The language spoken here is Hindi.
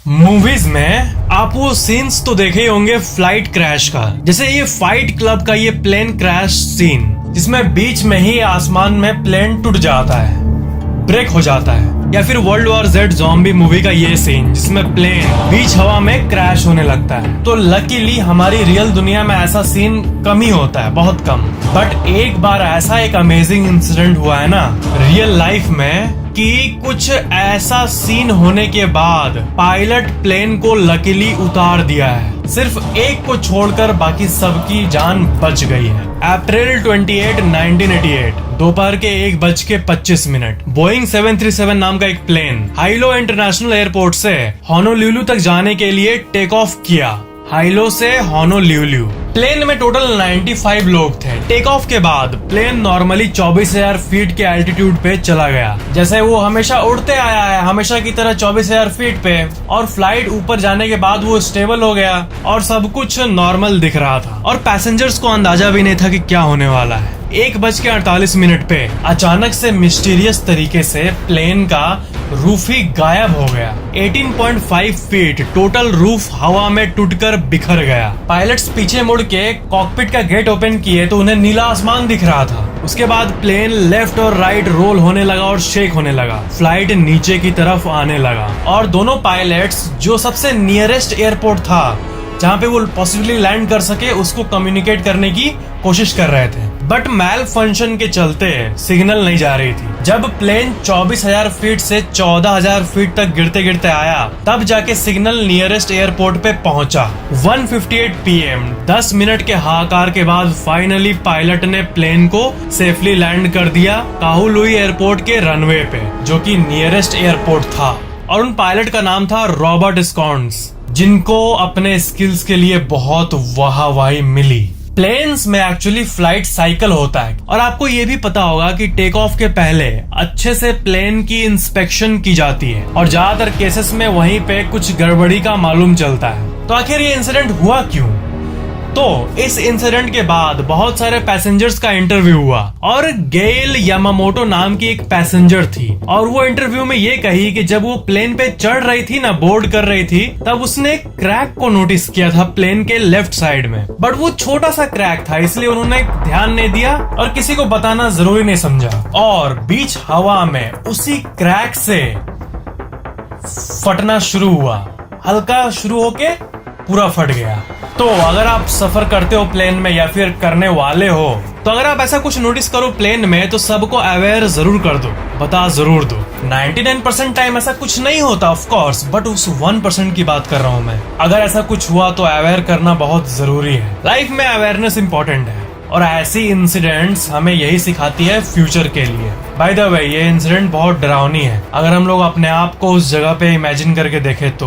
मूवीज में आप वो सीन्स तो देखे ही होंगे फ्लाइट क्रैश का, जैसे ये फाइट क्लब का ये प्लेन क्रैश सीन, जिसमें बीच में ही आसमान में प्लेन टूट जाता है, ब्रेक हो जाता है। या फिर world war Z zombie movie का ये सीन जिसमें प्लेन बीच हवा में क्रैश होने लगता है। तो लकीली हमारी रियल दुनिया में ऐसा सीन कम ही होता है, बहुत कम। बट एक बार ऐसा एक अमेजिंग इंसिडेंट हुआ है ना रियल लाइफ में कि कुछ ऐसा सीन होने के बाद पायलट प्लेन को लकीली उतार दिया है। सिर्फ एक को छोड़कर बाकी सबकी जान बच गई है। अप्रैल 28, 1988 दोपहर के 1:25 बोइंग 737 नाम का एक प्लेन हाइलो इंटरनेशनल एयरपोर्ट से होनोलुलु तक जाने के लिए टेक ऑफ किया। हाइलो से होनोलुलु। प्लेन में टोटल 95 लोग थे। टेक ऑफ के बाद प्लेन नॉर्मली 24,000 फीट के एल्टीट्यूड पे चला गया, जैसे वो हमेशा उड़ते आया है, हमेशा की तरह 24,000 फीट पे। और फ्लाइट ऊपर जाने के बाद वो स्टेबल हो गया और सब कुछ नॉर्मल दिख रहा था और पैसेंजर्स को अंदाजा भी नहीं था कि क्या होने वाला है। 1:48 पे अचानक से मिस्टीरियस तरीके से प्लेन का रूफ ही गायब हो गया। 18.5 फीट टोटल रूफ हवा में टूटकर बिखर गया। पायलट्स पीछे मुड़ के कॉकपिट का गेट ओपन किए तो उन्हें नीला आसमान दिख रहा था। उसके बाद प्लेन लेफ्ट और राइट रोल होने लगा और शेक होने लगा। फ्लाइट नीचे की तरफ आने लगा और दोनों पायलट्स जो सबसे नियरेस्ट एयरपोर्ट था जहाँ पे वो पॉसिबली लैंड कर सके उसको कम्युनिकेट करने की कोशिश कर रहे थे। बट मैल फंक्शन के चलते सिग्नल नहीं जा रही थी। जब प्लेन 24,000 फीट से 14,000 फीट तक गिरते गिरते आया तब जाके सिग्नल नियरेस्ट एयरपोर्ट पे पहुंचा। 1:58 PM 10 मिनट के हाहाकार के बाद फाइनली पायलट ने प्लेन को सेफली लैंड कर दिया काहुलुई एयरपोर्ट के रनवे पे, जो कि नियरेस्ट एयरपोर्ट था। और उन पायलट का नाम था रॉबर्ट स्कॉन्स, जिनको अपने स्किल्स के लिए बहुत वाहवाही मिली। प्लेन्स में एक्चुअली फ्लाइट साइकिल होता है और आपको ये भी पता होगा कि टेक ऑफ के पहले अच्छे से प्लेन की इंस्पेक्शन की जाती है और ज्यादातर केसेस में वहीं पे कुछ गड़बड़ी का मालूम चलता है। तो आखिर ये इंसिडेंट हुआ क्यों? तो इस इंसिडेंट के बाद बहुत सारे पैसेंजर्स का इंटरव्यू हुआ और गेल यामामोटो नाम की एक पैसेंजर थी और वो इंटरव्यू में ये कही कि जब वो प्लेन पे चढ़ रही थी ना, बोर्ड कर रही थी, तब उसने क्रैक को नोटिस किया था प्लेन के लेफ्ट साइड में। बट वो छोटा सा क्रैक था, इसलिए उन्होंने ध्यान नहीं दिया और किसी को बताना जरूरी नहीं समझा और बीच हवा में उसी क्रैक से फटना शुरू हुआ। हल्का शुरू होके पूरा फट गया। तो अगर आप सफर करते हो प्लेन में या फिर करने वाले हो, तो अगर आप ऐसा कुछ नोटिस करो प्लेन में तो सबको अवेयर जरूर कर दो, बता जरूर दो। 99% टाइम ऐसा कुछ नहीं होता ऑफ कोर्स, बट उस 1% की बात कर रहा हूँ मैं। अगर ऐसा कुछ हुआ तो अवेयर करना बहुत जरूरी है। लाइफ में अवेयरनेस इंपॉर्टेंट है और ऐसी इंसिडेंट्स हमें यही सिखाती है फ्यूचर के लिए। बाय द वे, ये इंसिडेंट बहुत डरावनी है अगर हम लोग अपने आप को उस जगह पे इमेजिन करके देखें तो।